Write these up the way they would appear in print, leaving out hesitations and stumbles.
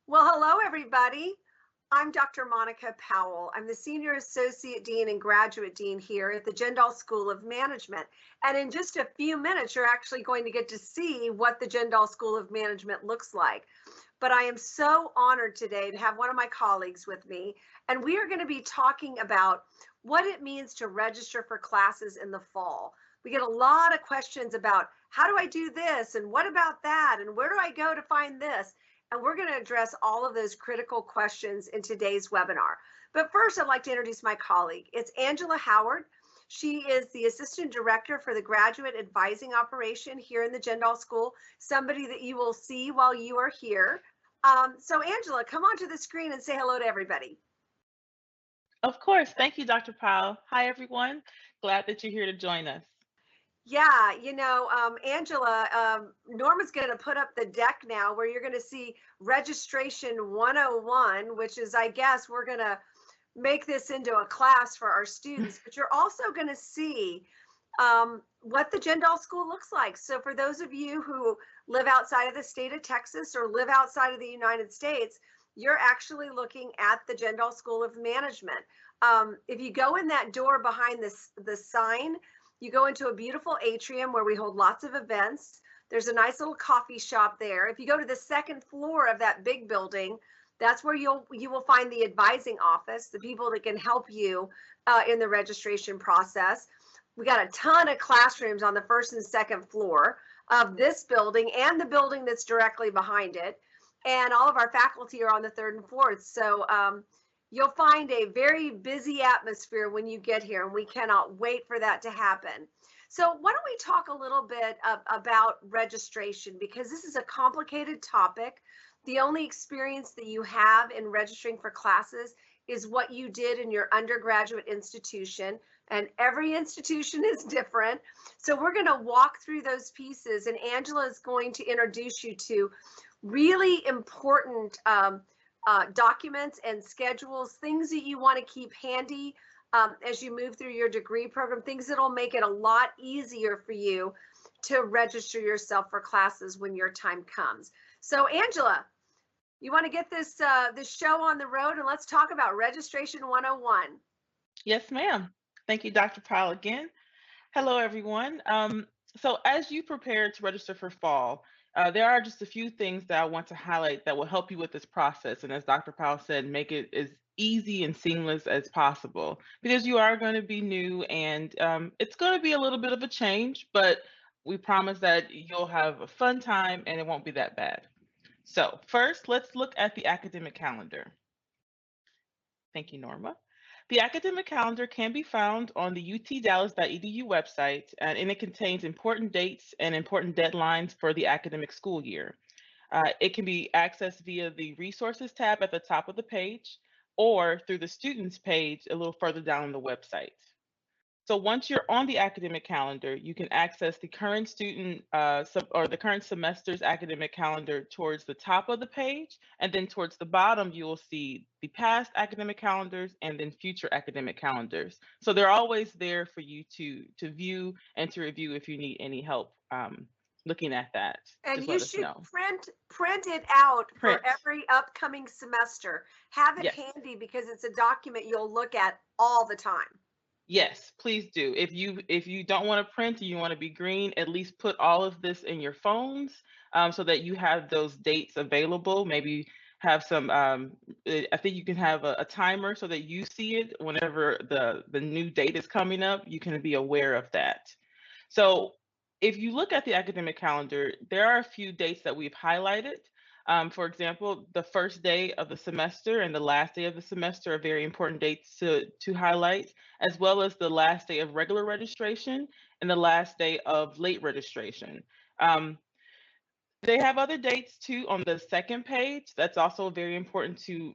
Well, hello, everybody. I'm Dr. Monica Powell. I'm the Senior Associate Dean and Graduate Dean here at the Jindal School of Management. And in just a few minutes, you're actually going to get to see what the Jindal School of Management looks like. But I am so honored today to have one of my colleagues with me, and we are going to be talking about what it means to register for classes in the fall. We get a lot of questions about how do I do this, and what about that, and where do I go to find this? And we're going to address all of those critical questions in today's webinar. But first, I'd like to introduce my colleague. It's Angela Howard. She is the Assistant Director for the Graduate Advising Operation here in the Jindal School, somebody that you will see while you are here. So Angela, come onto the screen and say hello to everybody. Of course. Thank you, Dr. Powell. Hi, everyone. Glad that you're here to join us. Yeah, Angela, Norma's going to put up the deck now where you're going to see registration 101, which is, I guess, we're going to make this into a class for our students, but you're also going to see what the Jindal School looks like. So for those of you who live outside of the state of Texas or live outside of the United States, you're actually looking at the Jindal School of Management. If you go in that door behind the sign, you go into a beautiful atrium where we hold lots of events. There's a nice little coffee shop there. If you go to the second floor of that big building, that's where you will find the advising office, the people that can help you in the registration process. We got a ton of classrooms on the first and second floor of this building and the building that's directly behind it. And all of our faculty are on the third and fourth. So you'll find a very busy atmosphere when you get here, and we cannot wait for that to happen. So why don't we talk a little bit about registration, because this is a complicated topic. The only experience that you have in registering for classes is what you did in your undergraduate institution, and every institution is different. So we're going to walk through those pieces, and Angela is going to introduce you to really important documents and schedules, things that you want to keep handy as you move through your degree program, things that'll make it a lot easier for you to register yourself for classes when your time comes. So Angela, you want to get this show on the road, and let's talk about registration 101. Yes, ma'am. Thank you, Dr. Powell, again. Hello, everyone. So as you prepare to register for fall, there are just a few things that I want to highlight that will help you with this process. And as Dr. Powell said, make it as easy and seamless as possible, because you are going to be new, and it's going to be a little bit of a change, but we promise that you'll have a fun time and it won't be that bad. So first, let's look at the academic calendar. Thank you, Norma. The academic calendar can be found on the utdallas.edu website, and it contains important dates and important deadlines for the academic school year. It can be accessed via the Resources tab at the top of the page, or through the Students page a little further down on the website. So once you're on the academic calendar, you can access the current student or the current semester's academic calendar towards the top of the page, and then towards the bottom, you will see the past academic calendars and then future academic calendars. So they're always there for you to view and to review if you need any help looking at that. And Just you let us should know. print it out Print. for every upcoming semester. Have it Yes. handy, because it's a document you'll look at all the time. Yes, please do. If you don't want to print and you want to be green, at least put all of this in your phones so that you have those dates available. Maybe have some, I think you can have a timer so that you see it whenever the new date is coming up, you can be aware of that. So if you look at the academic calendar, there are a few dates that we've highlighted. For example, the first day of the semester and the last day of the semester are very important dates to highlight, as well as the last day of regular registration and the last day of late registration. They have other dates too on the second page. That's also very important to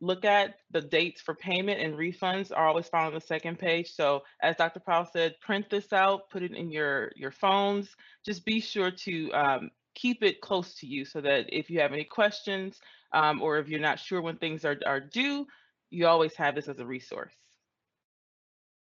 look at. The dates for payment and refunds are always found on the second page. So as Dr. Powell said, print this out, put it in your phones. Just be sure to keep it close to you so that if you have any questions or if you're not sure when things are due, you always have this as a resource.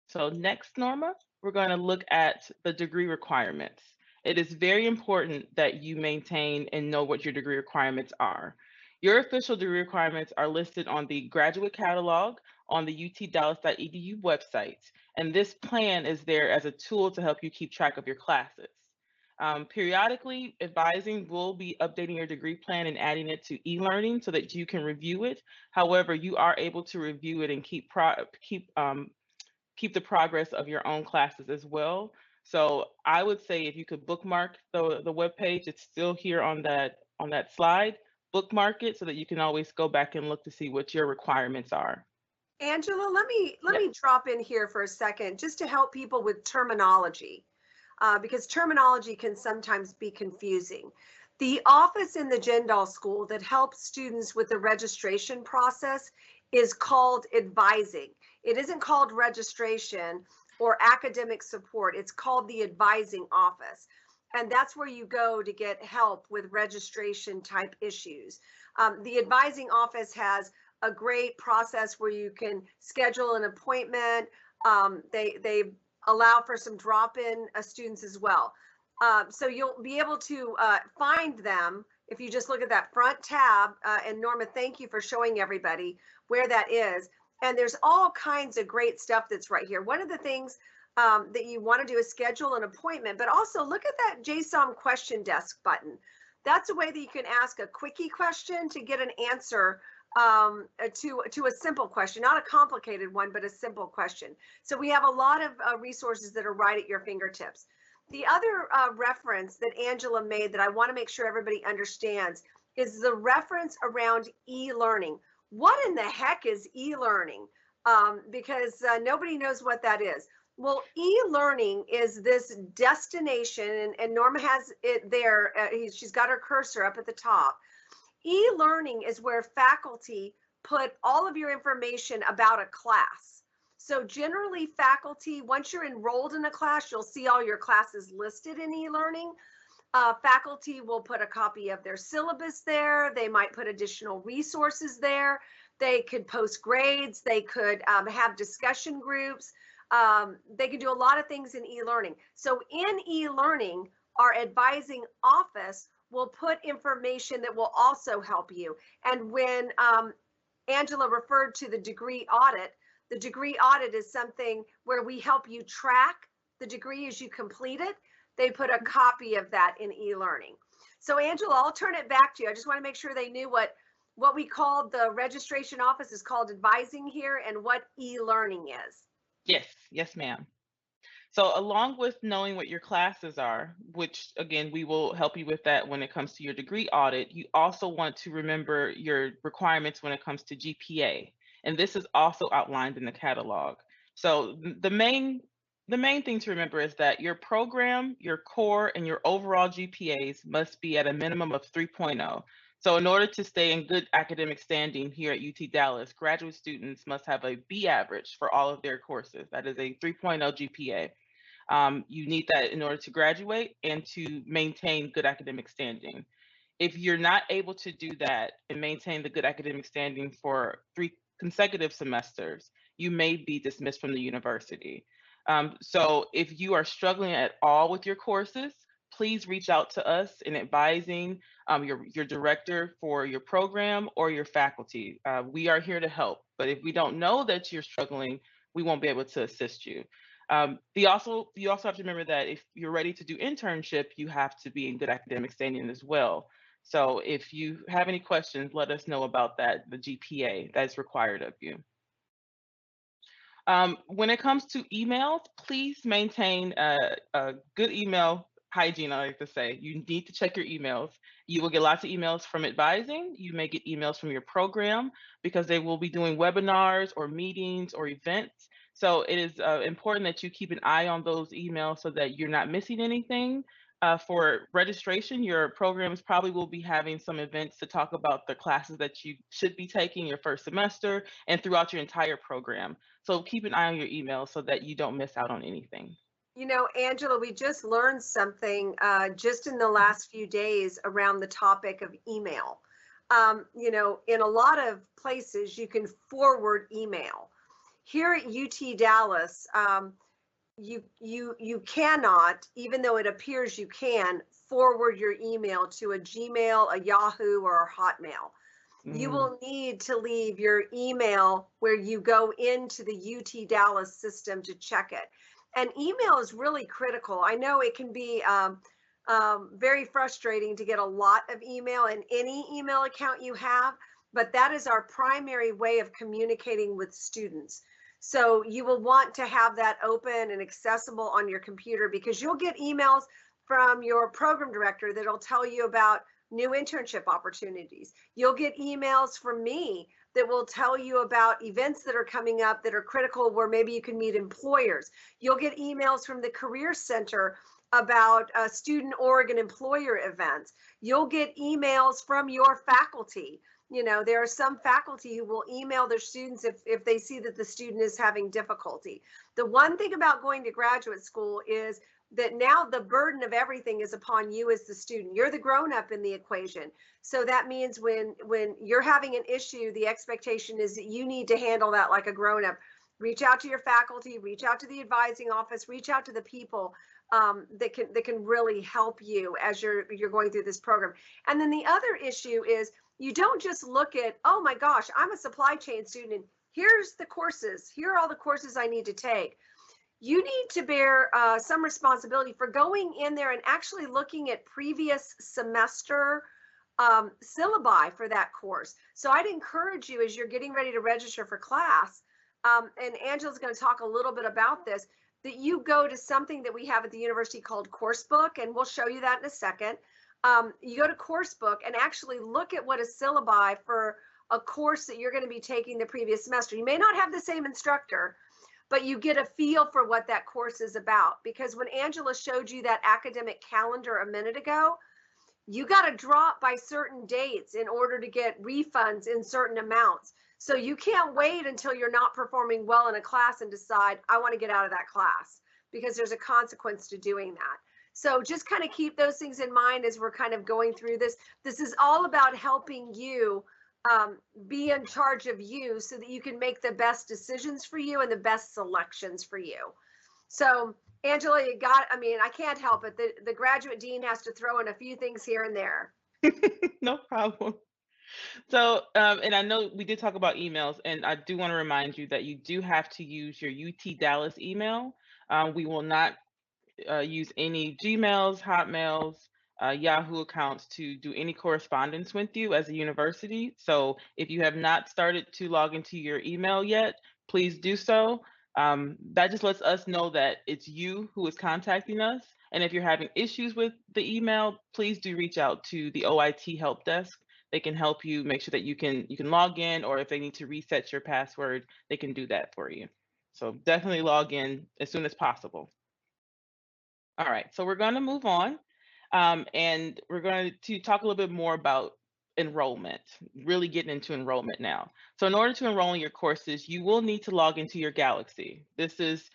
So next, Norma, we're going to look at the degree requirements. It is very important that you maintain and know what your degree requirements are. Your official degree requirements are listed on the graduate catalog on the utdallas.edu website, and this plan is there as a tool to help you keep track of your classes. Periodically, advising will be updating your degree plan and adding it to e-learning so that you can review it. However, you are able to review it and keep the progress of your own classes as well. So I would say if you could bookmark the web page, it's still here on that slide. Bookmark it so that you can always go back and look to see what your requirements are. Angela, let Yep. me drop in here for a second just to help people with terminology, because terminology can sometimes be confusing. The office in the Jindal School that helps students with the registration process is called advising. It isn't called registration or academic support. It's called the advising office. And that's where you go to get help with registration type issues. The advising office has a great process where you can schedule an appointment. They allow for some drop-in students as well. So you'll be able to find them if you just look at that front tab. And Norma, thank you for showing everybody where that is. And there's all kinds of great stuff that's right here. One of the things that you want to do is schedule an appointment, but also look at that JSOM question desk button. That's a way that you can ask a quickie question to get an answer to a simple question, not a complicated one, but a simple question. So we have a lot of resources that are right at your fingertips. The other reference that Angela made that I want to make sure everybody understands is the reference around e-learning. What in the heck is e-learning? Because nobody knows what that is. Well, e-learning is this destination, and Norma has it there. She's got her cursor up at the top. E-learning is where faculty put all of your information about a class. So generally faculty, once you're enrolled in a class, you'll see all your classes listed in e-learning. Faculty will put a copy of their syllabus there. They might put additional resources there. They could post grades. They could have discussion groups. They can do a lot of things in e-learning. So in e-learning, our advising office will put information that will also help you. And when Angela referred to the degree audit is something where we help you track the degree as you complete it. They put a copy of that in e-learning. So Angela, I'll turn it back to you. I just want to make sure they knew what we called the registration office is called advising here and what e-learning is. Yes, ma'am. So along with knowing what your classes are, which again, we will help you with that when it comes to your degree audit, you also want to remember your requirements when it comes to GPA. And this is also outlined in the catalog. So the main thing to remember is that your program, your core, and your overall GPAs must be at a minimum of 3.0. So in order to stay in good academic standing here at UT Dallas, graduate students must have a B average for all of their courses. That is a 3.0 GPA. You need that in order to graduate and to maintain good academic standing. If you're not able to do that and maintain the good academic standing for 3 consecutive semesters, you may be dismissed from the university. So if you are struggling at all with your courses, please reach out to us in advising your director for your program or your faculty. We are here to help, but if we don't know that you're struggling, we won't be able to assist you. You also have to remember that if you're ready to do internship, you have to be in good academic standing as well. So if you have any questions, let us know about that, the GPA that's required of you. When it comes to emails, please maintain a good email hygiene, I like to say. You need to check your emails. You will get lots of emails from advising. You may get emails from your program because they will be doing webinars or meetings or events. So it is important that you keep an eye on those emails so that you're not missing anything. For registration, your programs probably will be having some events to talk about the classes that you should be taking your first semester and throughout your entire program. So keep an eye on your email so that you don't miss out on anything. You know, Angela, we just learned something just in the last few days around the topic of email. You know, in a lot of places, you can forward email. Here at UT Dallas, you cannot, even though it appears you can, forward your email to a Gmail, a Yahoo, or a Hotmail. You Mm, will need to leave your email where you go into the UT Dallas system to check it. And email is really critical. I know it can be very frustrating to get a lot of email in any email account you have, but that is our primary way of communicating with students. So you will want to have that open and accessible on your computer, because you'll get emails from your program director that'll tell you about new internship opportunities. You'll get emails from me that will tell you about events that are coming up that are critical, where maybe you can meet employers. You'll get emails from the Career Center about student org and employer events. You'll get emails from your faculty. You know, there are some faculty who will email their students if they see that the student is having difficulty. The one thing about going to graduate school is that now the burden of everything is upon you as the student. You're the grown up in the equation. So that means when you're having an issue, the expectation is that you need to handle that like a grown up. Reach out to your faculty, reach out to the advising office, reach out to the people that can really help you as you're going through this program. And then the other issue is, you don't just look at, oh my gosh, I'm a supply chain student, here's the courses, here are all the courses I need to take. You need to bear some responsibility for going in there and actually looking at previous semester syllabi for that course. So I'd encourage you, as you're getting ready to register for class, and Angela's going to talk a little bit about this, that you go to something that we have at the university called Coursebook, and we'll show you that in a second. You go to Coursebook and actually look at what a syllabi for a course that you're going to be taking the previous semester. You may not have the same instructor, but you get a feel for what that course is about. Because when Angela showed you that academic calendar a minute ago, you got to drop by certain dates in order to get refunds in certain amounts. So you can't wait until you're not performing well in a class and decide, I want to get out of that class, because there's a consequence to doing that. So just kind of keep those things in mind as we're kind of going through this. This is all about helping you be in charge of you so that you can make the best decisions for you and the best selections for you. So Angela, you got, I mean, I can't help it. The graduate dean has to throw in a few things here and there. no problem. So, and I know we did talk about emails, and I do want to remind you that you do have to use your UT Dallas email. We will not use any Gmails, Hotmails, Yahoo accounts to do any correspondence with you as a university. So if you have not started to log into your email yet, please do so. That just lets us know that it's you who is contacting us. And if you're having issues with the email, please do reach out to the OIT help desk. They can help you make sure that you can log in, or if they need to reset your password, they can do that for you. So definitely log in as soon as possible. All right, so we're going to move on, and we're going to talk a little bit more about enrollment, really getting into enrollment now. So in order to enroll in your courses, you will need to log into your Galaxy. This is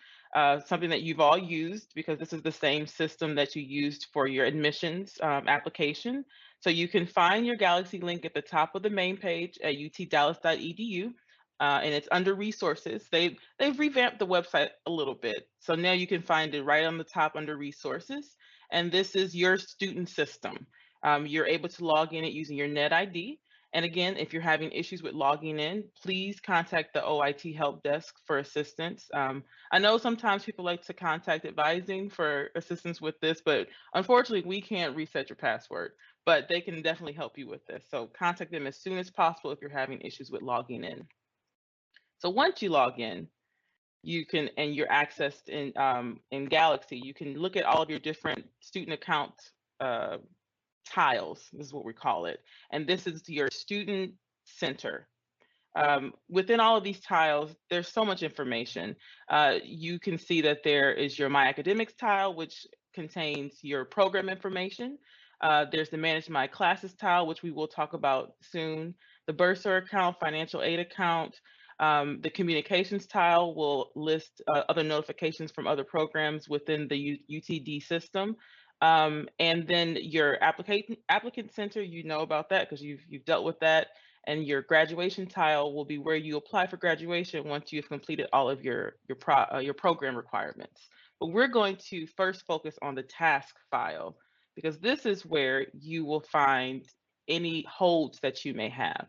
something that you've all used, because this is the same system that you used for your admissions application. So you can find your Galaxy link at the top of the main page at utdallas.edu. And it's under resources. They've revamped the website a little bit, so now you can find it right on the top under resources. And this is your student system. You're able to log in it using your net ID. And again, if you're having issues with logging in, please contact the OIT help desk for assistance. I know sometimes people like to contact advising for assistance with this, but unfortunately, we can't reset your password. But they can definitely help you with this. So contact them as soon as possible if you're having issues with logging in. So once you log in, you can, and you're accessed in Galaxy, you can look at all of your different student account uh, tiles. This is what we call it, and this is your student center. Within all of these tiles, there's so much information. You can see that there is your My Academics tile, which contains your program information. There's the Manage My Classes tile, which we will talk about soon. The Bursar account, financial aid account. The communications tile will list other notifications from other programs within the UTD system. And then your applicant center, you know about that because you've dealt with that. And your graduation tile will be where you apply for graduation once you've completed all of your program requirements. But we're going to first focus on the task file, because this is where you will find any holds that you may have.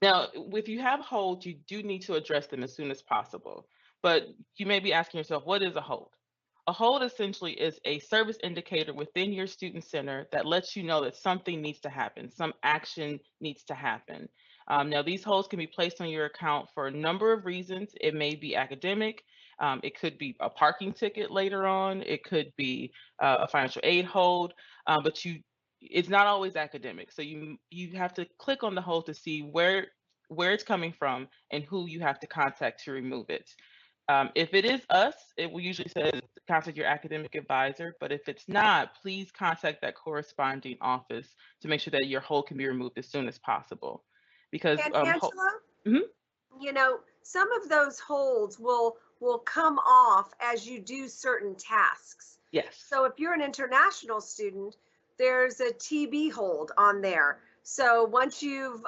Now, if you have holds, you do need to address them as soon as possible. But you may be asking yourself, what is a hold? A hold essentially is a service indicator within your student center that lets you know that something needs to happen, some action needs to happen. Now, these holds can be placed on your account for a number of reasons. It may be academic, it could be a parking ticket later on, it could be a financial aid hold, but it's not always academic. So you have to click on the hold to see where it's coming from and who you have to contact to remove it. If it is us, it will usually say contact your academic advisor. But if it's not, please contact that corresponding office to make sure that your hold can be removed as soon as possible. Because And Angela, Mhm. some of those holds will come off as you do certain tasks. Yes. So if you're an international student, there's a TB hold on there. So once you've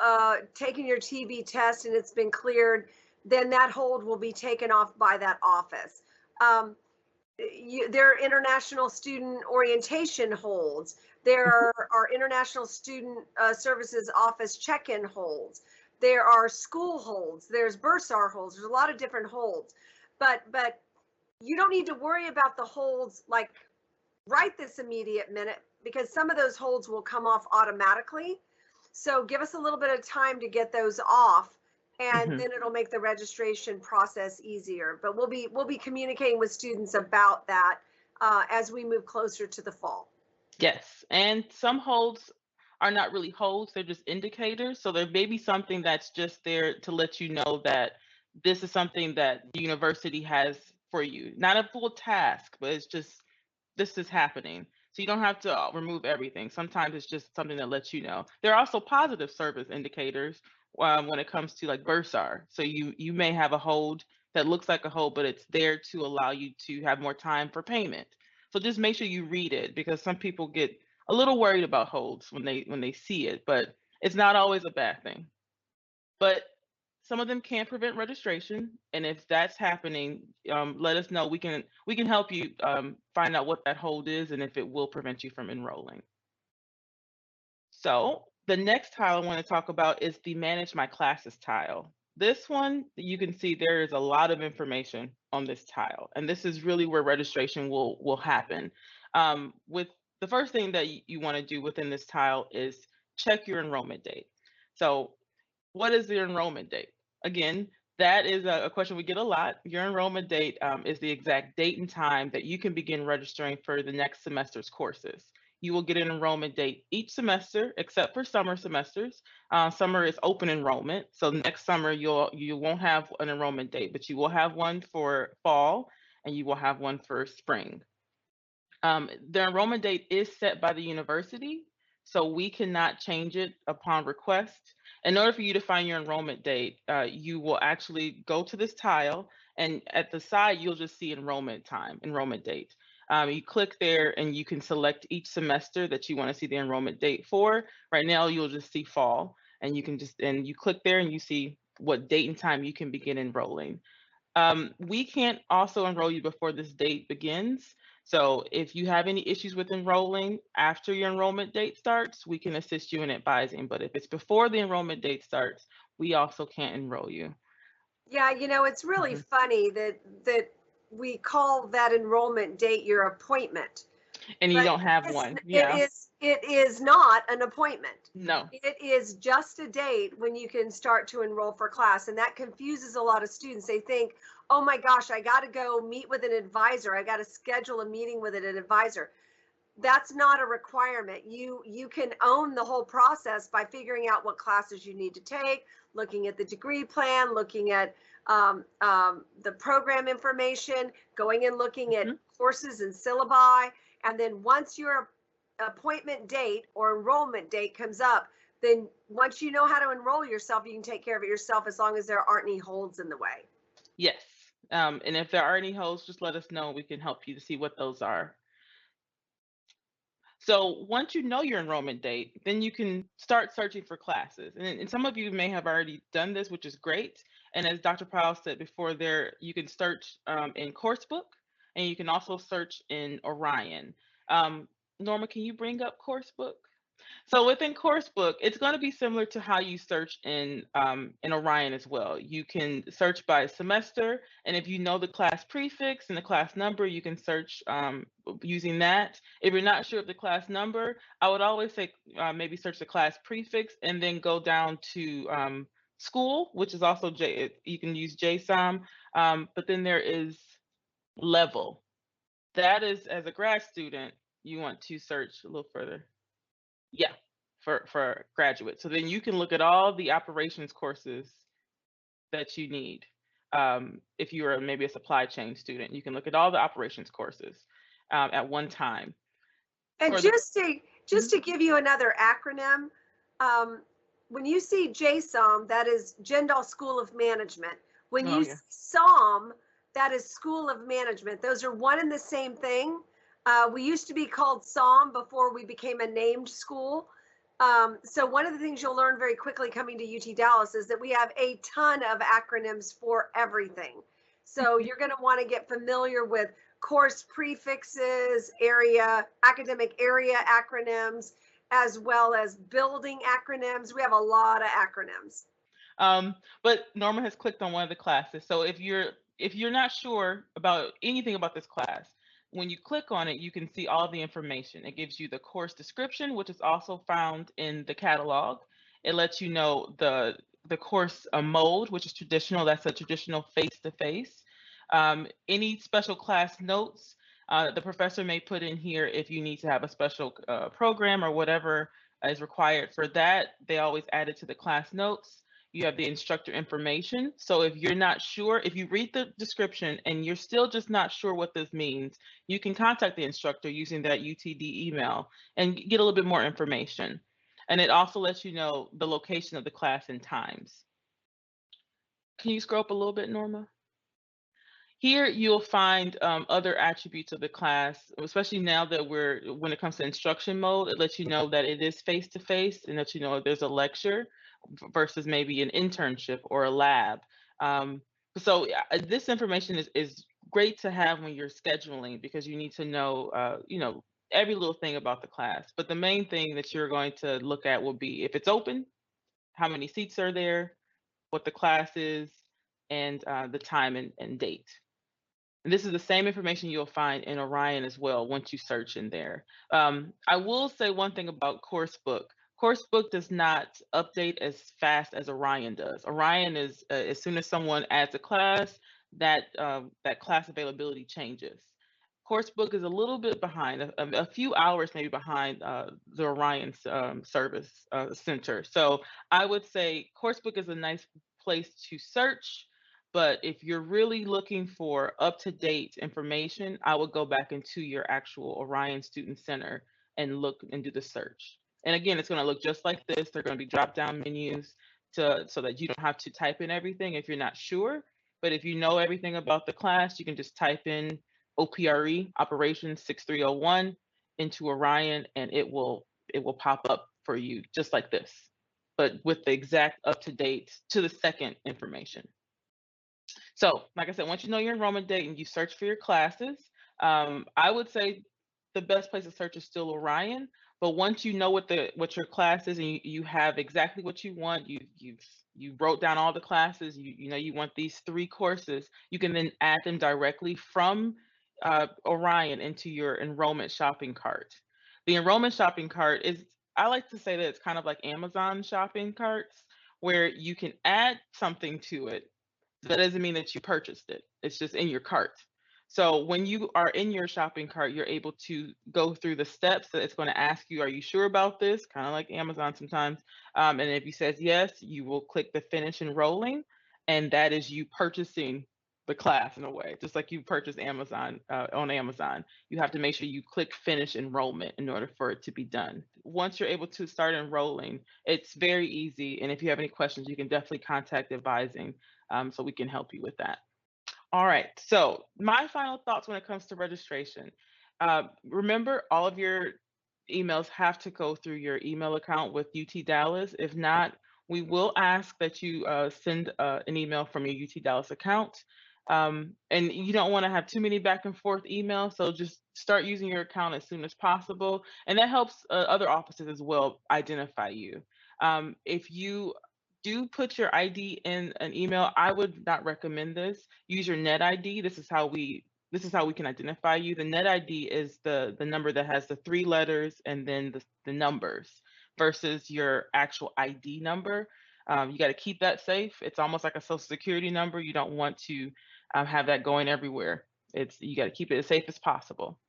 taken your TB test and it's been cleared, then that hold will be taken off by that office. Um, there are international student orientation holds. There Mhm. are international student services office check-in holds. There are school holds. There's bursar holds. There's a lot of different holds, but you don't need to worry about the holds like right this immediate minute because some of those holds will come off automatically. So give us a little bit of time to get those off and Mhm. then it'll make the registration process easier. But we'll be communicating with students about that as we move closer to the fall. Yes, and some holds are not really holds, they're just indicators. So there may be something that's just there to let you know that this is something that the university has for you. Not a full task, but it's just this is happening. So you don't have to remove everything. Sometimes it's just something that lets you know. There are also positive service indicators when it comes to like bursar. So you may have a hold that looks like a hold, but it's there to allow you to have more time for payment. So just make sure you read it because some people get a little worried about holds when they see it, but it's not always a bad thing. But some of them can prevent registration, and if that's happening, let us know. We can help you find out what that hold is and if it will prevent you from enrolling. So the next tile I want to talk about is the Manage My Classes tile. This one, you can see there is a lot of information on this tile, and this is really where registration will happen. With the first thing that you want to do within this tile is check your enrollment date. So what is your enrollment date? Again, that is a question we get a lot. Your enrollment date is the exact date and time that you can begin registering for the next semester's courses. You will get an enrollment date each semester, except for summer semesters. Summer is open enrollment, so next summer you won't have an enrollment date, but you will have one for fall and you will have one for spring. The enrollment date is set by the university, so we cannot change it upon request. In order for you to find your enrollment date, you will actually go to this tile, and at the side, you'll just see enrollment time, enrollment date. You click there, and you can select each semester that you want to see the enrollment date for. Right now, you'll just see fall, and you click there, and you see what date and time you can begin enrolling. We can't also enroll you before this date begins. So if you have any issues with enrolling after your enrollment date starts, we can assist you in advising. But if it's before the enrollment date starts, we also can't enroll you. Yeah, it's really Mhm. funny that we call that enrollment date your appointment. And you But don't have it's one. it Yeah. is it is not an appointment. No. It is just a date when you can start to enroll for class, and that confuses a lot of students. They think, "Oh my gosh, I got to go meet with an advisor. I got to schedule a meeting with an advisor." That's not a requirement. You can own the whole process by figuring out what classes you need to take, looking at the degree plan, looking at the program information, going and looking at Mhm. courses and syllabi. And then once your appointment date or enrollment date comes up, then once you know how to enroll yourself, you can take care of it yourself as long as there aren't any holds in the way. Yes. And if there are any holes, just let us know. We can help you to see what those are. So once you know your enrollment date, then you can start searching for classes. And some of you may have already done this, which is great. And as Dr. Powell said before, there you can search in Coursebook, and you can also search in Orion. Um, Norma, can you bring up Coursebook? So within Coursebook, it's going to be similar to how you search in Orion as well. You can search by semester, and if you know the class prefix and the class number, you can search using that. If you're not sure of the class number, I would always say maybe search the class prefix and then go down to school, which is also you can use JSOM, but then there is level. That is, as a grad student, you want to search a little further. Yeah, for graduate. So then you can look at all the operations courses that you need. If you're maybe a supply chain student, you can look at all the operations courses at one time. And For the just to give you another acronym, um, when you see JSOM, that is Jindal School of Management. When oh you yeah. see SOM, that is School of Management. Those are one and the same thing. We used to be called SOM before we became a named school. So one of the things you'll learn very quickly coming to UT Dallas is that we have a ton of acronyms for everything. So you're going to want to get familiar with course prefixes, academic area acronyms, as well as building acronyms. We have a lot of acronyms. But Norma has clicked on one of the classes. So if you're not sure about anything about this class, when you click on it, you can see all the information. It gives you the course description, which is also found in the catalog. It lets you know the course mode, which is traditional. That's a traditional face-to-face. Any special class notes the professor may put in here if you need to have a special program or whatever is required for that. They always add it to the class notes. You have the instructor information. So if you're not sure, if you read the description and you're still just not sure what this means, you can contact the instructor using that UTD email and get a little bit more information. And it also lets you know the location of the class and times. Can you scroll up a little bit, Norma? Here you'll find other attributes of the class, especially now that when it comes to instruction mode, it lets you know that it is face-to-face and that you know there's a lecture versus maybe an internship or a lab. Um, so this information is great to have when you're scheduling because you need to know, every little thing about the class. But the main thing that you're going to look at will be if it's open, how many seats are there, what the class is, and the time and date. And this is the same information you'll find in Orion as well once you search in there. I will say one thing about Coursebook. Coursebook does not update as fast as Orion does. Orion is as soon as someone adds a class, that class availability changes. Coursebook is a little bit behind, a few hours maybe behind the Orion service center. So I would say Coursebook is a nice place to search. But if you're really looking for up-to-date information, I would go back into your actual Orion Student Center and look and do the search. And again, it's going to look just like this. They're going to be drop-down menus so that you don't have to type in everything if you're not sure. But if you know everything about the class, you can just type in OPRE Operations 6301 into Orion, and it will pop up for you just like this, but with the exact up-to-date to the second information. So, like I said, once you know your enrollment date and you search for your classes, I would say the best place to search is still Orion. But once you know what your class is and you have exactly what you want, you wrote down all the classes, you know you want these 3 courses, you can then add them directly from Orion into your enrollment shopping cart. The enrollment shopping cart is, I like to say that it's kind of like Amazon shopping carts, where you can add something to it that doesn't mean that you purchased it. It's just in your cart. So when you are in your shopping cart, you're able to go through the steps that it's going to ask you, are you sure about this? Kind of like Amazon sometimes. And if you says yes, you will click the finish enrolling. And that is you purchasing the class in a way, just like you purchase Amazon on Amazon. You have to make sure you click finish enrollment in order for it to be done. Once you're able to start enrolling, it's very easy. And if you have any questions, you can definitely contact advising so we can help you with that. All right. So my final thoughts when it comes to registration. Remember, all of your emails have to go through your email account with UT Dallas. If not, we will ask that you send an email from your UT Dallas account. And you don't want to have too many back and forth emails, so just start using your account as soon as possible, and that helps other offices as well identify you. If you do put your ID in an email, I would not recommend this. Use your net ID. This is how we can identify you. The net ID is the number that has the three letters and then the numbers versus your actual ID number. You got to keep that safe. It's almost like a social security number. You don't want to have that going everywhere. You got to keep it as safe as possible.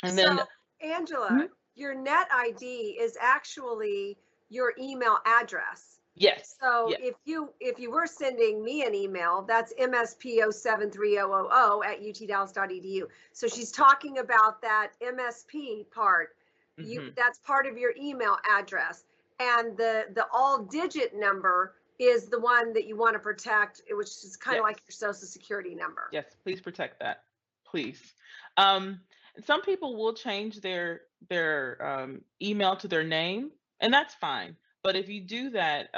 And So, then, Angela, mhm, your net ID is actually your email address. yes, So yes, if you were sending me an email, that's msp073000@utdallas.edu. So she's talking about that MSP part. hmm, That's part of your email address, and the all digit number is the one that you want to protect, which is kind of yes, like your social security number. yes. Please protect that, please. Um, some people will change their email to their name, and that's fine. But if you do that,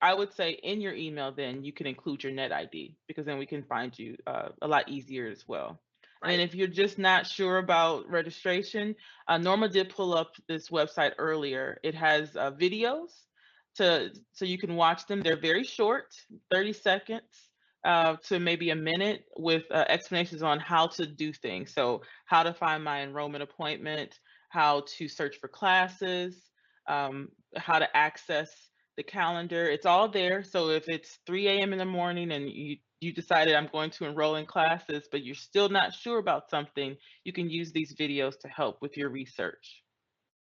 I would say in your email, then you can include your net ID because then we can find you a lot easier as well. And then Right. if you're just not sure about registration, Norma did pull up this website earlier. It has videos so you can watch them. They're very short, 30 seconds to maybe a minute with explanations on how to do things. So, how to find my enrollment appointment, how to search for classes, how to access the calendar. It's all there. So, if it's 3 a.m. in the morning and you decided I'm going to enroll in classes, but you're still not sure about something, you can use these videos to help with your research.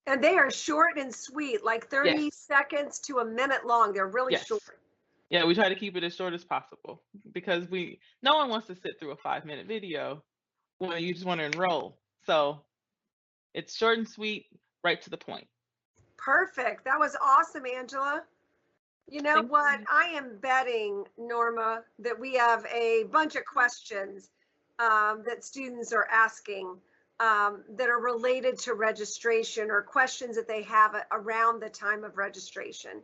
And they are short and sweet, like 30 Yes, seconds to a minute long. They're really yes. short. Yeah, we try to keep it as short as possible because no one wants to sit through a 5-minute video when you just want to enroll. So it's short and sweet, right to the point. Perfect. That was awesome, Angela. You know Thank what? you. I am betting, Norma, that we have a bunch of questions that students are asking that are related to registration or questions that they have around the time of registration.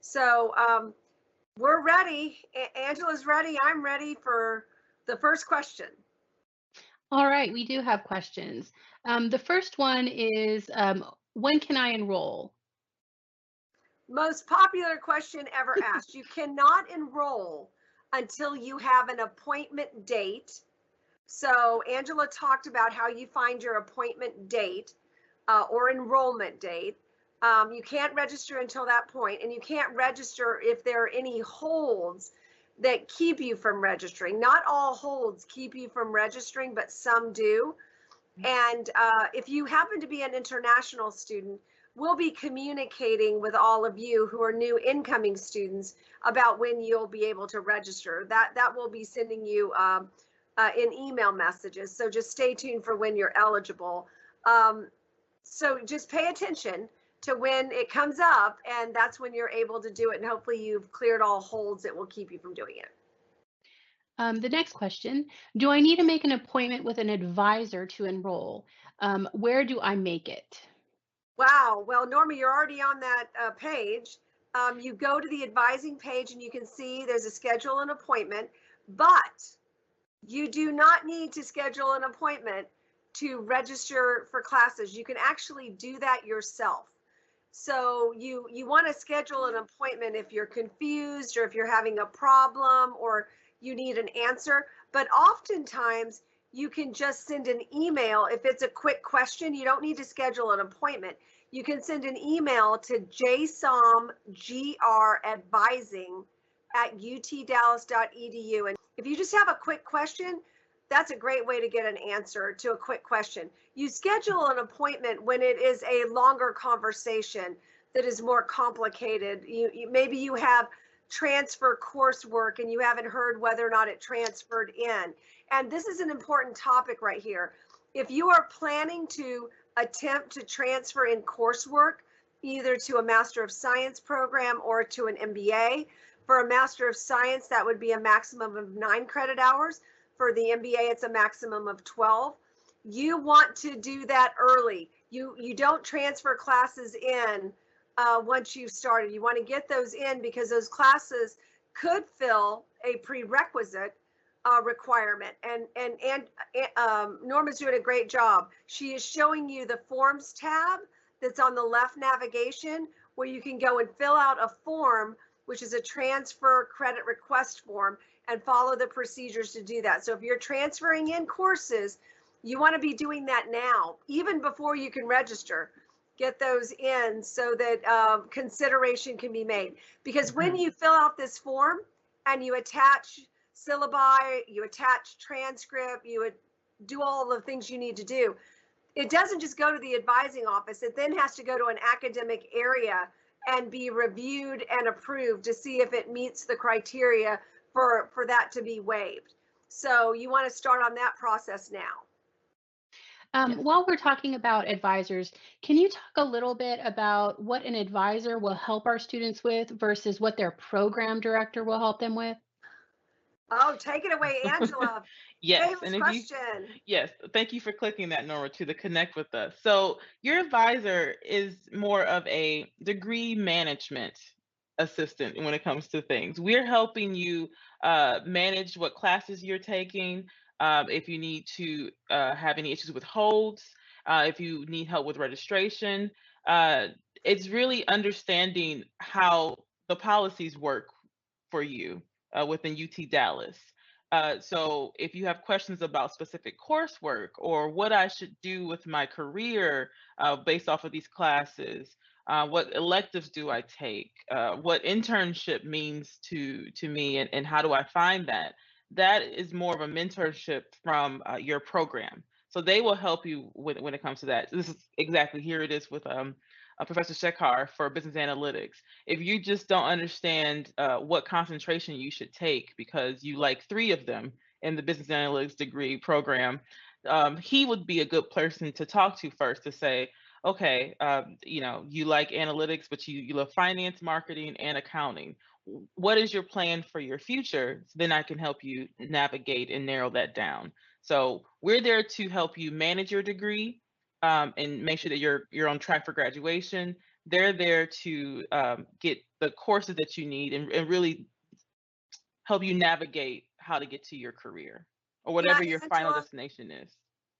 So we're ready. Angela's ready. I'm ready for the first question. All right, we do have questions. The first one is, when can I enroll? Most popular question ever asked. You cannot enroll until you have an appointment date. So Angela talked about how you find your appointment date or enrollment date. You can't register until that point, and you can't register if there are any holds that keep you from registering. Not all holds keep you from registering, but some do. And if you happen to be an international student, we'll be communicating with all of you who are new incoming students about when you'll be able to register. That will be sending you in email messages. So just stay tuned for when you're eligible. So just pay attention to when it comes up, and that's when you're able to do it. And hopefully you've cleared all holds that will keep you from doing it. The next question, do I need to make an appointment with an advisor to enroll? Where do I make it? Wow. Well, Norma, you're already on that page. You go to the advising page and you can see there's a schedule an appointment, but you do not need to schedule an appointment to register for classes. You can actually do that yourself. So you want to schedule an appointment if you're confused or if you're having a problem or you need an answer. But oftentimes you can just send an email. If it's a quick question, you don't need to schedule an appointment. You can send an email to jsomgradvising@utdallas.edu. And if you just have a quick question, that's a great way to get an answer to a quick question. You schedule an appointment when it is a longer conversation that is more complicated. Maybe you have transfer coursework and you haven't heard whether or not it transferred in. And this is an important topic right here. If you are planning to attempt to transfer in coursework, either to a Master of Science program or to an MBA, for a Master of Science, that would be a maximum of 9 credit hours. For the MBA, it's a maximum of 12. You want to do that early. You don't transfer classes in once you've started. You want to get those in because those classes could fill a prerequisite requirement. And Norma's doing a great job. She is showing you the Forms tab that's on the left navigation, where you can go and fill out a form, which is a transfer credit request form, and follow the procedures to do that. So if you're transferring in courses, you want to be doing that now, even before you can register. Get those in so that consideration can be made. Because when you fill out this form and you attach syllabi, you attach transcript, you would do all the things you need to do, it doesn't just go to the advising office. It then has to go to an academic area and be reviewed and approved to see if it meets the criteria for that to be waived. So you want to start on that process now. While we're talking about advisors, can you talk a little bit about what an advisor will help our students with versus what their program director will help them with? Oh, take it away, Angela. Yes, Famous and if question. yes, thank you for clicking that, Nora, to connect with us. So your advisor is more of a degree management assistant when it comes to things. We're helping you manage what classes you're taking. If you need to have any issues with holds, if you need help with registration, it's really understanding how the policies work for you within UT Dallas. So if you have questions about specific coursework or what I should do with my career based off of these classes, what electives do I take, what internship means to me, and how do I find that? That is more of a mentorship from your program. So they will help you when it comes to that. This is exactly, here it is with Professor Shekhar for business analytics. If you just don't understand what concentration you should take because you like 3 of them in the business analytics degree program, he would be a good person to talk to first to say, okay, you like analytics, but you love finance, marketing, and accounting. What is your plan for your future? So then I can help you navigate and narrow that down. So we're there to help you manage your degree and make sure that you're on track for graduation. They're there to get the courses that you need and really help you navigate how to get to your career or whatever your final destination is.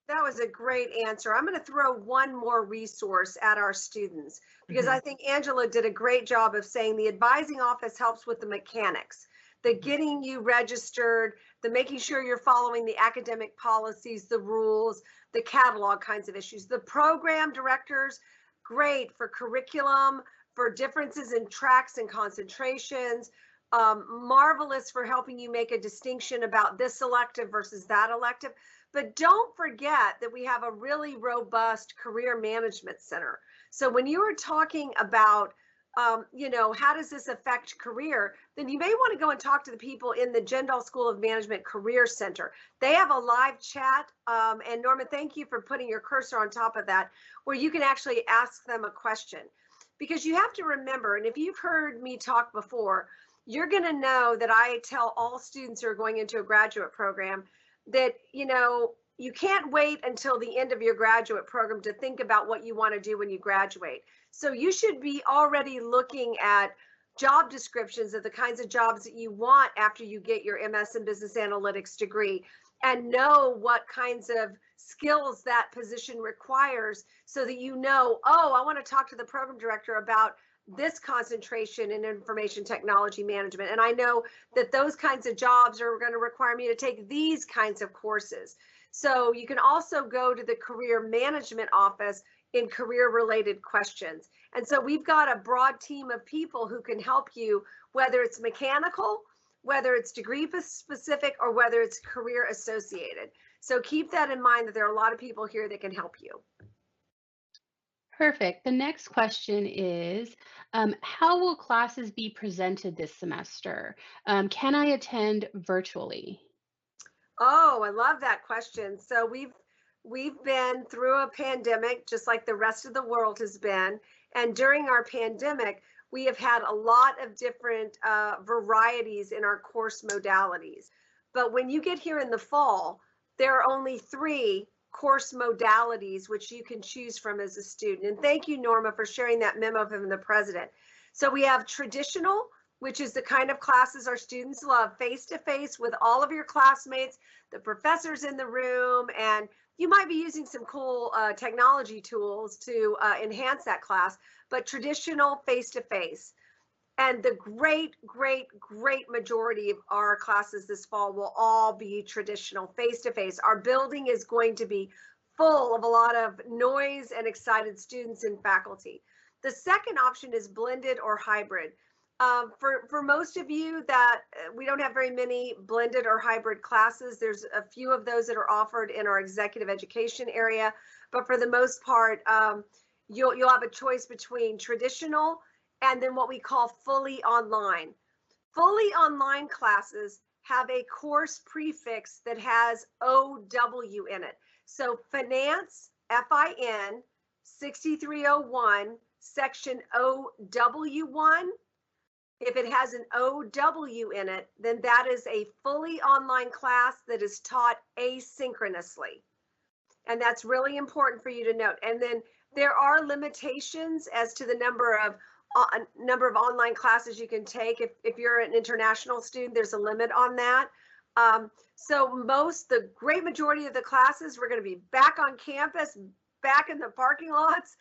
That was a great answer. I'm going to throw one more resource at our students because I think Angela did a great job of saying the advising office helps with the mechanics, the getting you registered, the making sure you're following the academic policies, the rules, the catalog kinds of issues. The program directors, great for curriculum, for differences in tracks and concentrations, marvelous for helping you make a distinction about this elective versus that elective. But don't forget that we have a really robust career management center. So when you were talking about, how does this affect career, then you may want to go and talk to the people in the Jindal School of Management Career Center. They have a live chat. And Norma, thank you for putting your cursor on top of that, where you can actually ask them a question. Because you have to remember, and if you've heard me talk before, you're going to know that I tell all students who are going into a graduate program that, you can't wait until the end of your graduate program to think about what you want to do when you graduate. So you should be already looking at job descriptions of the kinds of jobs that you want after you get your MS in Business Analytics degree and know what kinds of skills that position requires so that you know, oh, I want to talk to the program director about this concentration in information technology management. And I know that those kinds of jobs are going to require me to take these kinds of courses. So you can also go to the career management office in career related questions. And so we've got a broad team of people who can help you, whether it's mechanical, whether it's degree specific, or whether it's career associated. So keep that in mind that there are a lot of people here that can help you. Perfect. The next question is, how will classes be presented this semester? Can I attend virtually? Oh, I love that question. So we've been through a pandemic just like the rest of the world has been. And during our pandemic, we have had a lot of different varieties in our course modalities. But when you get here in the fall, there are only 3 course modalities which you can choose from as a student. And thank you, Norma, for sharing that memo from the president. So we have traditional, which is the kind of classes our students love, face-to-face with all of your classmates, the professors in the room, and you might be using some cool technology tools to enhance that class, but traditional face-to-face. And the great majority of our classes this fall will all be traditional face-to-face. Our building is going to be full of a lot of noise and excited students and faculty. The second option is blended or hybrid. For most of you that we don't have very many blended or hybrid classes. There's a few of those that are offered in our executive education area, but for the most part, you'll have a choice between traditional and then what we call fully online. Fully online classes have a course prefix that has OW in it. So finance, FIN, 6301, section OW1, if it has an OW in it, then that is a fully online class that is taught asynchronously. And that's really important for you to note. And then there are limitations as to the number of online classes you can take. If you're an international student, there's a limit on that. So the great majority of the classes, we're going to be back on campus, back in the parking lots,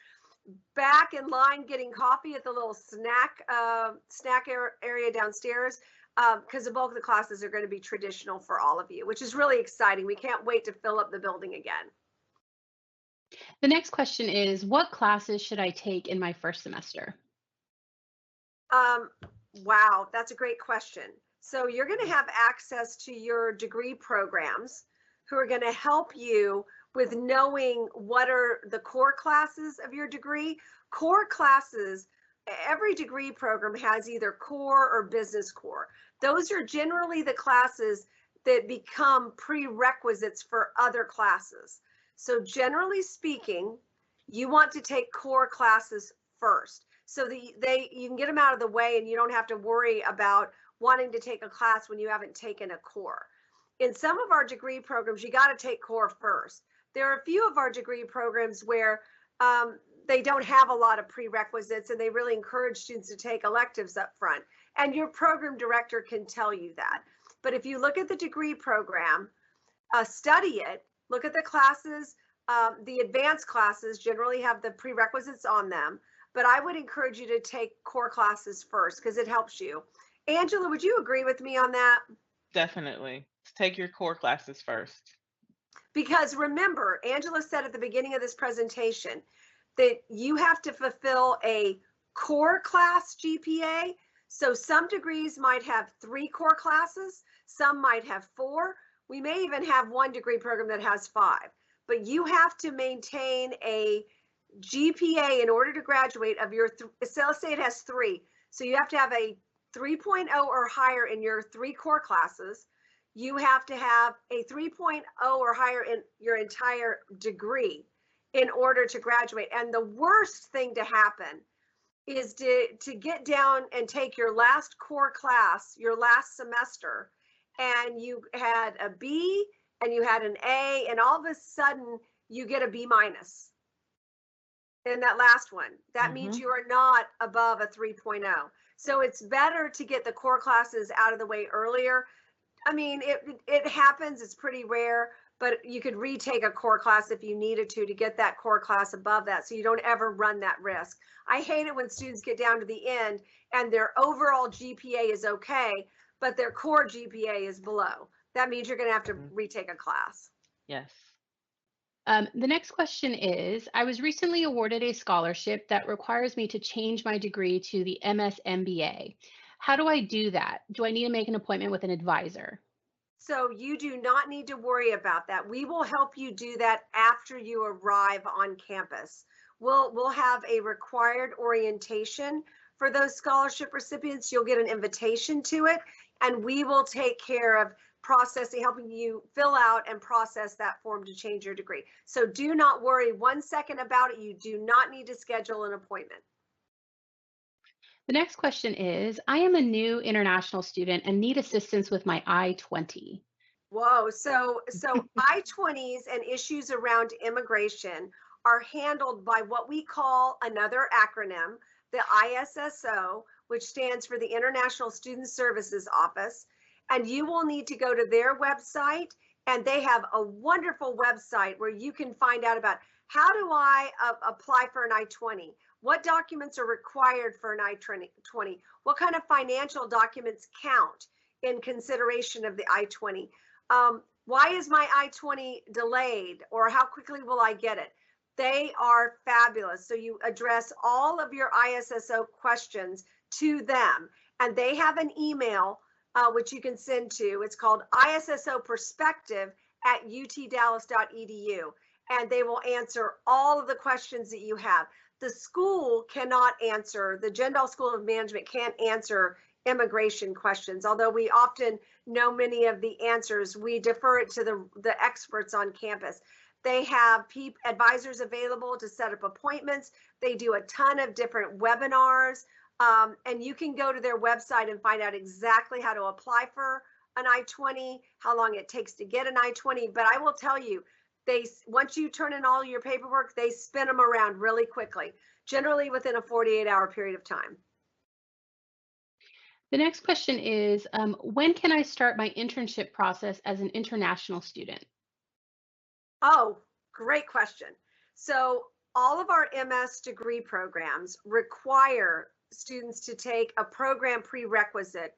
back in line getting coffee at the little snack area downstairs, because the bulk of the classes are going to be traditional for all of you, which is really exciting. We can't wait to fill up the building again. The next question is, what classes should I take in my first semester? Wow, that's a great question. So you're going to have access to your degree programs who are going to help you with knowing what are the core classes of your degree. Core classes, every degree program has either core or business core. Those are generally the classes that become prerequisites for other classes. So generally speaking, you want to take core classes first, so that you can get them out of the way and you don't have to worry about wanting to take a class when you haven't taken a core. In some of our degree programs, you got to take core first. There are a few of our degree programs where they don't have a lot of prerequisites and they really encourage students to take electives up front. And your program director can tell you that. But if you look at the degree program, study it, look at the classes, the advanced classes generally have the prerequisites on them. But I would encourage you to take core classes first because it helps you. Angela, would you agree with me on that? Definitely. Take your core classes first. Because remember, Angela said at the beginning of this presentation that you have to fulfill a core class GPA. So some degrees might have 3 core classes, some might have 4. We may even have one degree program that has 5. But you have to maintain a GPA in order to graduate of your, so let's say it has 3. So you have to have a 3.0 or higher in your 3 core classes. You have to have a 3.0 or higher in your entire degree in order to graduate. And the worst thing to happen is to get down and take your last core class, your last semester, and you had a B and you had an A, and all of a sudden you get a B minus in that last one. That means you are not above a 3.0. So it's better to get the core classes out of the way earlier. I mean, it happens, it's pretty rare, but you could retake a core class if you needed to get that core class above that, so you don't ever run that risk. I hate it when students get down to the end and their overall GPA is okay, but their core GPA is below. That means you're going to have to retake a class. Yes. The next question is, I was recently awarded a scholarship that requires me to change my degree to the MS MBA. How do I do that? Do I need to make an appointment with an advisor? So you do not need to worry about that. We will help you do that after you arrive on campus. We'll have a required orientation for those scholarship recipients. You'll get an invitation to it, and we will take care of helping you fill out and process that form to change your degree. So do not worry 1 second about it. You do not need to schedule an appointment. The next question is, I am a new international student and need assistance with my I-20. Whoa, so I-20s and issues around immigration are handled by what we call another acronym, the ISSO, which stands for the International Student Services Office. And you will need to go to their website, and they have a wonderful website where you can find out about how do I apply for an I-20? What documents are required for an I-20? What kind of financial documents count in consideration of the I-20? Why is my I-20 delayed, or how quickly will I get it? They are fabulous. So you address all of your ISSO questions to them, and they have an email which you can send to. It's called isssoperspective@utdallas.edu, and they will answer all of the questions that you have. The school cannot answer, the Jindal School of Management can't answer immigration questions. Although we often know many of the answers, we defer it to the experts on campus. They have advisors available to set up appointments. They do a ton of different webinars, and you can go to their website and find out exactly how to apply for an I-20, how long it takes to get an I-20. But I will tell you, once you turn in all your paperwork, they spin them around really quickly, generally within a 48-hour period of time. The next question is, when can I start my internship process as an international student? Oh, great question. So all of our MS degree programs require students to take a program prerequisite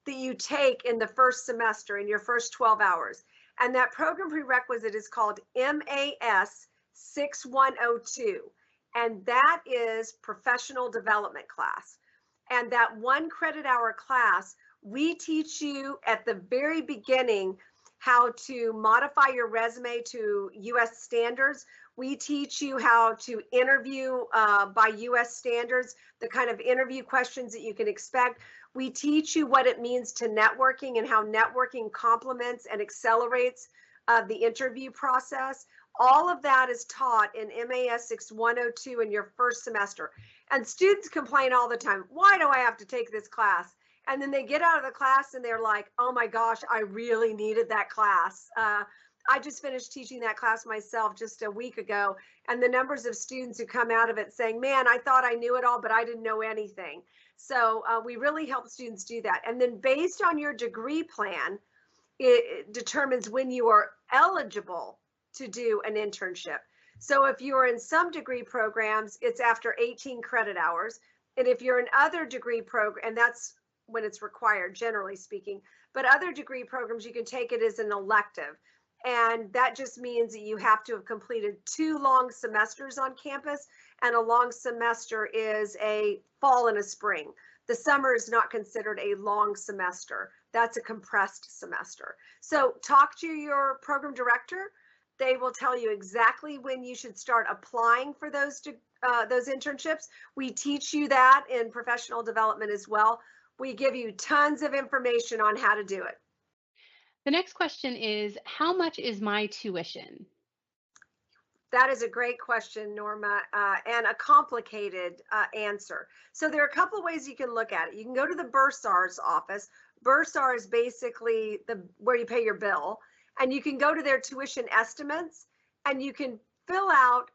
that you take in the first semester, in your first 12 hours. And that program prerequisite is called MAS 6102. And that is professional development class. And that 1 credit hour class, we teach you at the very beginning how to modify your resume to US standards. We teach you how to interview by US standards, the kind of interview questions that you can expect. We teach you what it means to networking and how networking complements and accelerates the interview process. All of that is taught in MAS 6102 in your first semester. And students complain all the time, why do I have to take this class? And then they get out of the class and they're like, oh my gosh, I really needed that class. I just finished teaching that class myself just a week ago. And the numbers of students who come out of it saying, man, I thought I knew it all, but I didn't know anything. So we really help students do that. And then based on your degree plan, it determines when you are eligible to do an internship. So if you are in some degree programs, it's after 18 credit hours. And if you're in other degree program, and that's when it's required, generally speaking, but other degree programs, you can take it as an elective. And that just means that you have to have completed 2 long semesters on campus, and a long semester is a fall and a spring. The summer is not considered a long semester. That's a compressed semester. So talk to your program director. They will tell you exactly when you should start applying for those internships. We teach you that in professional development as well. We give you tons of information on how to do it. The next question is, how much is my tuition? That is a great question, Norma, and a complicated answer. So there are a couple of ways you can look at it. You can go to the bursar's office. Bursar is basically where you pay your bill, and you can go to their tuition estimates, and you can fill out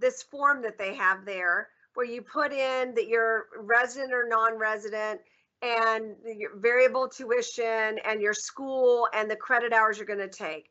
this form that they have there, where you put in that you're resident or non-resident, and your variable tuition, and your school, and the credit hours you're going to take.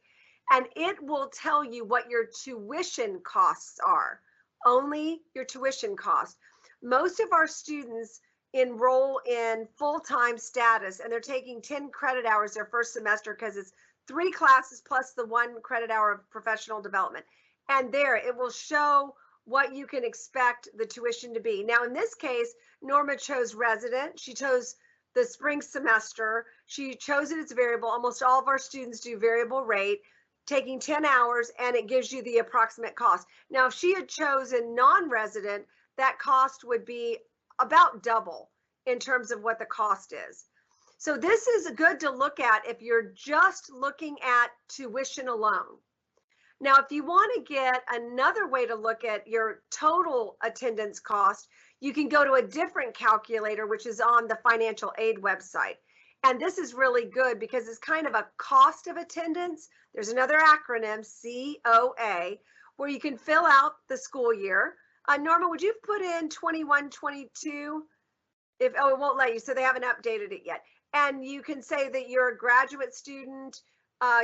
And it will tell you what your tuition costs are, only your tuition cost. Most of our students enroll in full-time status, and they're taking 10 credit hours their first semester because it's 3 classes plus the 1 credit hour of professional development. And there, it will show what you can expect the tuition to be. Now, in this case, Norma chose resident. She chose the spring semester. She chose it as variable. Almost all of our students do variable rate, taking 10 hours, and it gives you the approximate cost. Now, if she had chosen non-resident, that cost would be about double in terms of what the cost is. So this is good to look at if you're just looking at tuition alone. Now, if you want to get another way to look at your total attendance cost, you can go to a different calculator, which is on the financial aid website. And this is really good because it's kind of a cost of attendance. There's another acronym, COA, where you can fill out the school year. Norma, would you put in 21, 22? It won't let you, so they haven't updated it yet. And you can say that you're a graduate student.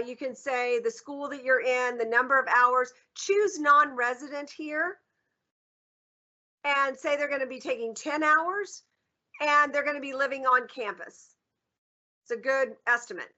You can say the school that you're in, the number of hours. Choose non-resident here and say they're going to be taking 10 hours and they're going to be living on campus. It's a good estimate.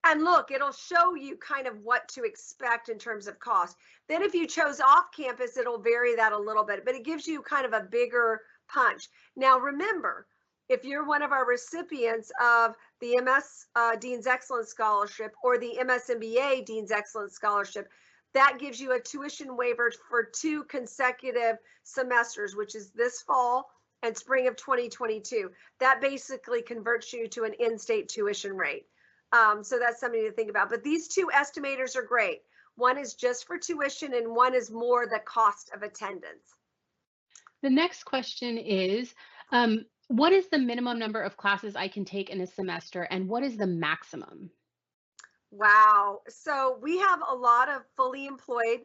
And look, it'll show you kind of what to expect in terms of cost. Then if you chose off campus, it'll vary that a little bit, but it gives you kind of a bigger punch. Now, remember, if you're one of our recipients of the MS Dean's Excellence Scholarship or the MS MBA Dean's Excellence Scholarship, that gives you a tuition waiver for 2 consecutive semesters, which is this fall and spring of 2022. That basically converts you to an in-state tuition rate. So that's something to think about. But these 2 estimators are great. One is just for tuition and one is more the cost of attendance. The next question is, what is the minimum number of classes I can take in a semester and what is the maximum? Wow. So we have a lot of fully employed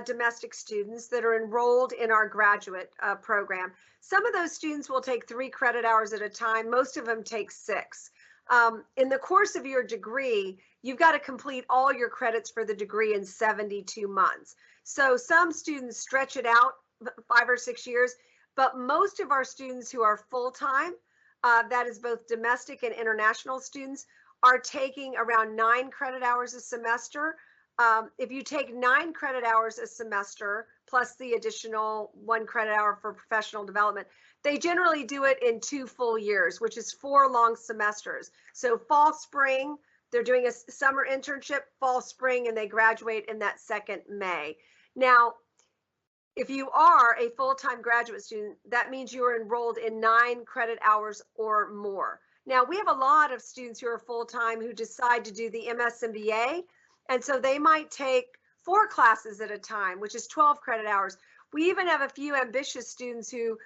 domestic students that are enrolled in our graduate program. Some of those students will take 3 credit hours at a time. Most of them take 6. In the course of your degree, you've got to complete all your credits for the degree in 72 months. So some students stretch it out 5 or 6 years, but most of our students who are full-time, that is both domestic and international students, are taking around 9 credit hours a semester. If you take 9 credit hours a semester, plus the additional 1 credit hour for professional development, they generally do it in 2 full years, which is 4 long semesters. So fall, spring, they're doing a summer internship, fall, spring, and they graduate in that second May. Now, if you are a full-time graduate student, that means you are enrolled in 9 credit hours or more. Now, we have a lot of students who are full-time who decide to do the MS MBA, and so they might take 4 classes at a time, which is 12 credit hours. We even have a few ambitious students who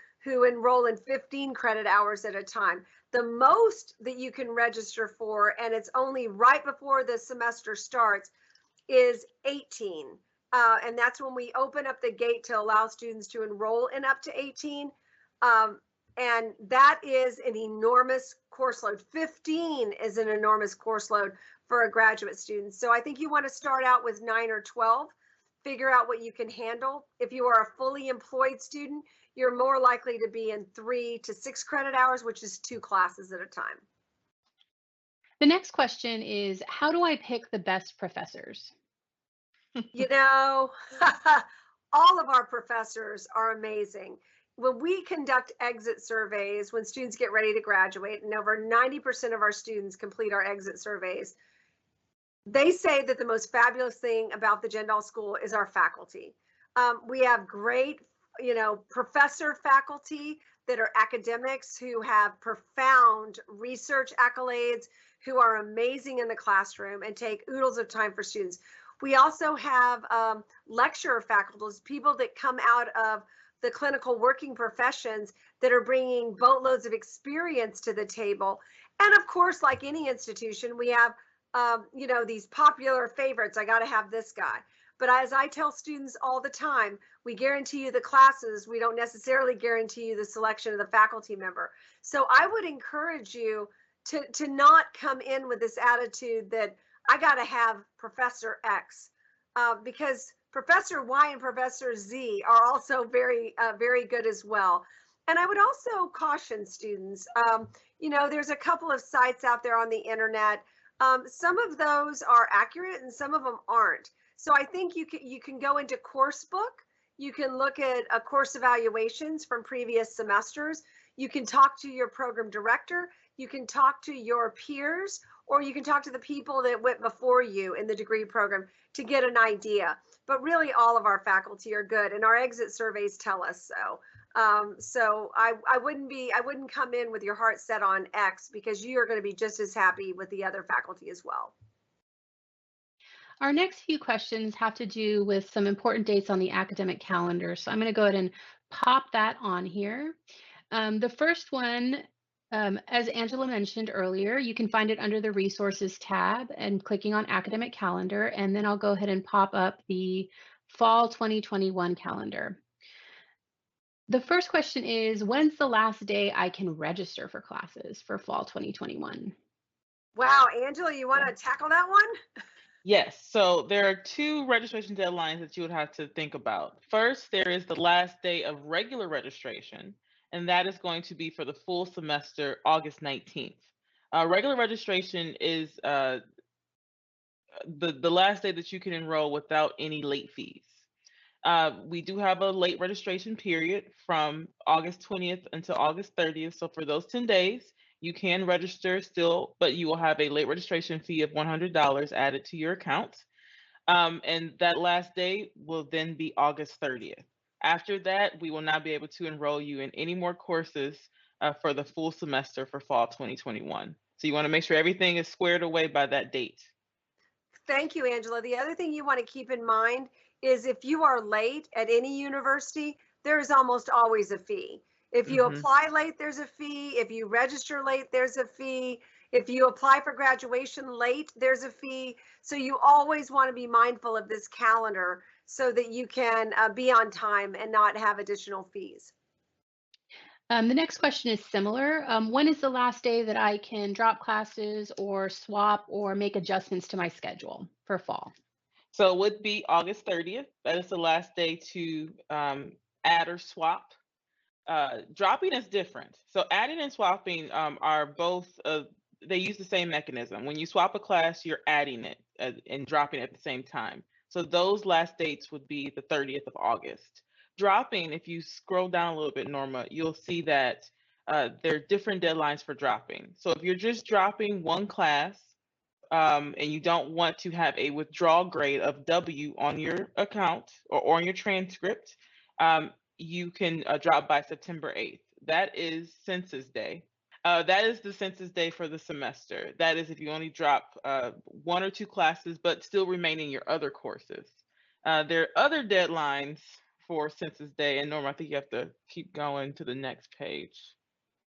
enroll in 15 credit hours at a time. The most that you can register for, and it's only right before the semester starts, is 18. And that's when we open up the gate to allow students to enroll in up to 18. And that is an enormous course load. 15 is an enormous course load for a graduate student. So I think you want to start out with 9 or 12, figure out what you can handle. If you are a fully employed student, you're more likely to be in 3 to 6 credit hours, which is 2 classes at a time. The next question is, how do I pick the best professors? You know, all of our professors are amazing. When we conduct exit surveys, when students get ready to graduate, and over 90% of our students complete our exit surveys, they say that the most fabulous thing about the Jindal School is our faculty. We have great, professor faculty that are academics who have profound research accolades, who are amazing in the classroom and take oodles of time for students. We also have lecturer faculty, people that come out of the clinical working professions that are bringing boatloads of experience to the table. And of course, like any institution, we have, these popular favorites. I got to have this guy. But as I tell students all the time, we guarantee you the classes. We don't necessarily guarantee you the selection of the faculty member. So I would encourage you to not come in with this attitude that I got to have Professor X, because Professor Y and Professor Z are also very, very good as well. And I would also caution students, there's a couple of sites out there on the internet. Some of those are accurate and some of them aren't. So I think you can go into Coursebook. You can look at course evaluations from previous semesters. You can talk to your program director. You can talk to your peers, or you can talk to the people that went before you in the degree program to get an idea. But really, all of our faculty are good, and our exit surveys tell us so. So I wouldn't come in with your heart set on X, because you are going to be just as happy with the other faculty as well. Our next few questions have to do with some important dates on the academic calendar. So I'm going to go ahead and pop that on here. The first one, as Angela mentioned earlier, you can find it under the resources tab and clicking on academic calendar. And then I'll go ahead and pop up the fall 2021 calendar. The first question is, when's the last day I can register for classes for fall 2021? Wow, Angela, you want to tackle that one? Yes, so there are two registration deadlines that you would have to think about. First, there is the last day of regular registration, and that is going to be for the full semester, August 19th. Regular registration is the last day that you can enroll without any late fees. We do have a late registration period from August 20th until August 30th. So for those 10 days, you can register still, but you will have a late registration fee of $100 added to your account. And that last day will then be August 30th. After that, we will not be able to enroll you in any more courses for the full semester for fall 2021. So you want to make sure everything is squared away by that date. Thank you, Angela. The other thing you want to keep in mind is if you are late at any university, there is almost always a fee. If you apply late, there's a fee. If you register late, there's a fee. If you apply for graduation late, there's a fee. So you always want to be mindful of this calendar so that you can be on time and not have additional fees. The next question is similar. When is the last day that I can drop classes or swap or make adjustments to my schedule for fall? So it would be August 30th. That is the last day to add or swap. Dropping is different. So adding and swapping are both, they use the same mechanism. When you swap a class, you're adding it and dropping it at the same time. So those last dates would be the 30th of August. Dropping, if you scroll down a little bit, Norma, you'll see that there are different deadlines for dropping. So if you're just dropping one class, and you don't want to have a withdrawal grade of W on your account or on your transcript, you can drop by September 8th. That is Census Day. That is the Census Day for the semester. That is if you only drop one or two classes, but still remain in your other courses. There are other deadlines for Census Day, and Norma, I think you have to keep going to the next page.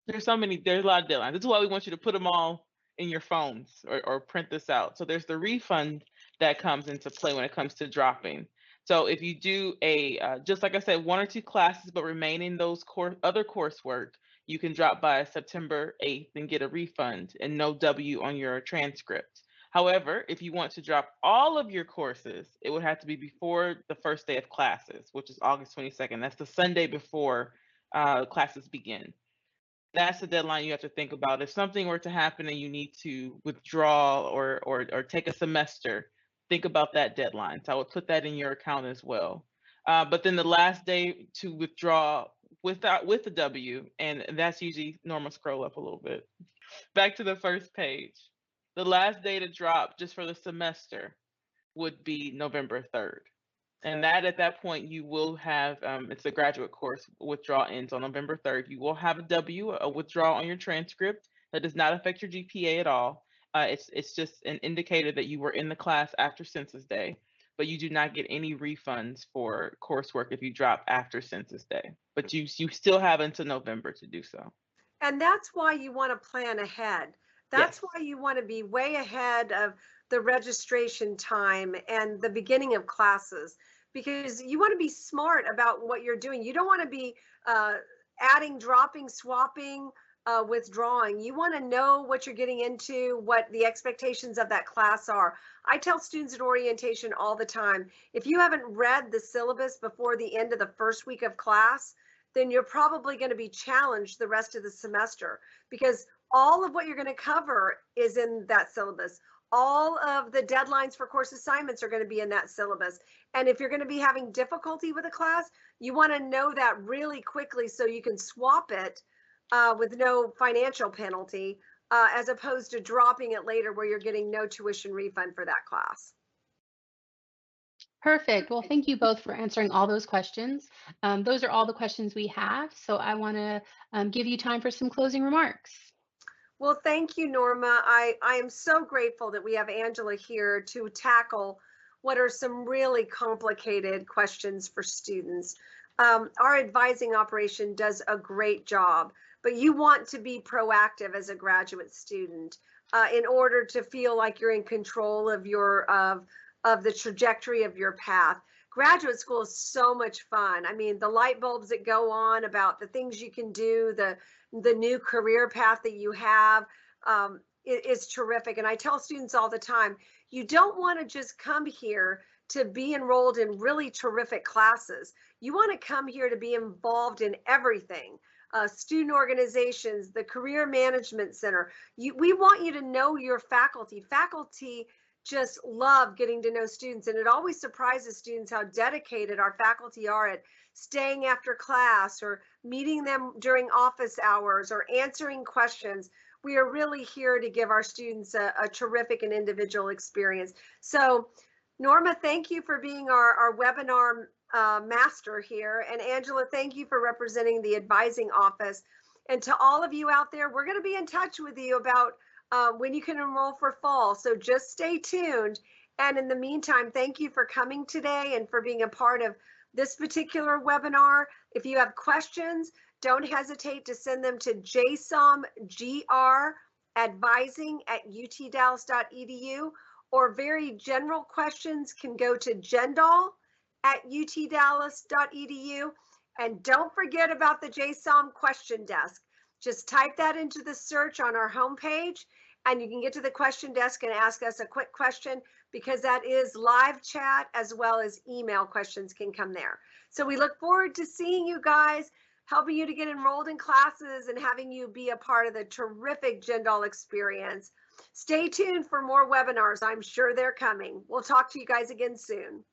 There's a lot of deadlines. This is why we want you to put them all in your phones or print this out. So there's the refund that comes into play when it comes to dropping. So if you do just like I said, one or two classes, but remain in those other coursework, you can drop by September 8th and get a refund and no W on your transcript. However, if you want to drop all of your courses, it would have to be before the first day of classes, which is August 22nd. That's the Sunday before classes begin. That's the deadline you have to think about. If something were to happen and you need to withdraw or take a semester, think about that deadline. So I would put that in your account as well. But then the last day to withdraw with the W, and that's usually, Norma, scroll up a little bit. Back to the first page. The last day to drop just for the semester would be November 3rd. And that at that point, you will have, it's a graduate course, withdrawal ends on November 3rd. You will have a W, a withdrawal on your transcript. That does not affect your GPA at all. It's just an indicator that you were in the class after Census Day, but you do not get any refunds for coursework if you drop after Census Day. But you still have until November to do so. And that's why you want to plan ahead. That's Yes. why you want to be way ahead of the registration time and the beginning of classes, because you want to be smart about what you're doing. You don't want to be adding, dropping, swapping, withdrawing. You want to know what you're getting into, what the expectations of that class are. I tell students at orientation all the time, if you haven't read the syllabus before the end of the first week of class, then you're probably going to be challenged the rest of the semester, because all of what you're going to cover is in that syllabus. All of the deadlines for course assignments are going to be in that syllabus. And if you're going to be having difficulty with a class, you want to know that really quickly so you can swap it with no financial penalty, as opposed to dropping it later where you're getting no tuition refund for that class. Perfect. Well, thank you both for answering all those questions. Those are all the questions we have. So I want to give you time for some closing remarks. Well, thank you, Norma. I am so grateful that we have Angela here to tackle what are some really complicated questions for students. Our advising operation does a great job, but you want to be proactive as a graduate student in order to feel like you're in control of your of the trajectory of your path. graduate school is so much fun. I mean, the light bulbs that go on about the things you can do, the new career path that you have, is terrific. And I tell students all the time, you don't want to just come here to be enrolled in really terrific classes. You want to come here to be involved in everything. Student organizations, the Career Management Center. We want you to know your faculty. Faculty just love getting to know students, and it always surprises students how dedicated our faculty are at staying after class or meeting them during office hours or answering questions. We are really here to give our students a terrific and individual experience. So Norma, thank you for being our webinar master here. And Angela, thank you for representing the advising office. And to all of you out there, we're going to be in touch with you about when you can enroll for fall. So just stay tuned. And in the meantime, thank you for coming today and for being a part of this particular webinar. If you have questions, don't hesitate to send them to jsomgradvising@utdallas.edu, or very general questions can go to jendal@utdallas.edu. And don't forget about the JSOM question desk. Just type that into the search on our homepage, and you can get to the question desk and ask us a quick question, because that is live chat as well as email questions can come there. So we look forward to seeing you guys, helping you to get enrolled in classes and having you be a part of the terrific Jendal experience. Stay tuned for more webinars. I'm sure they're coming. We'll talk to you guys again soon.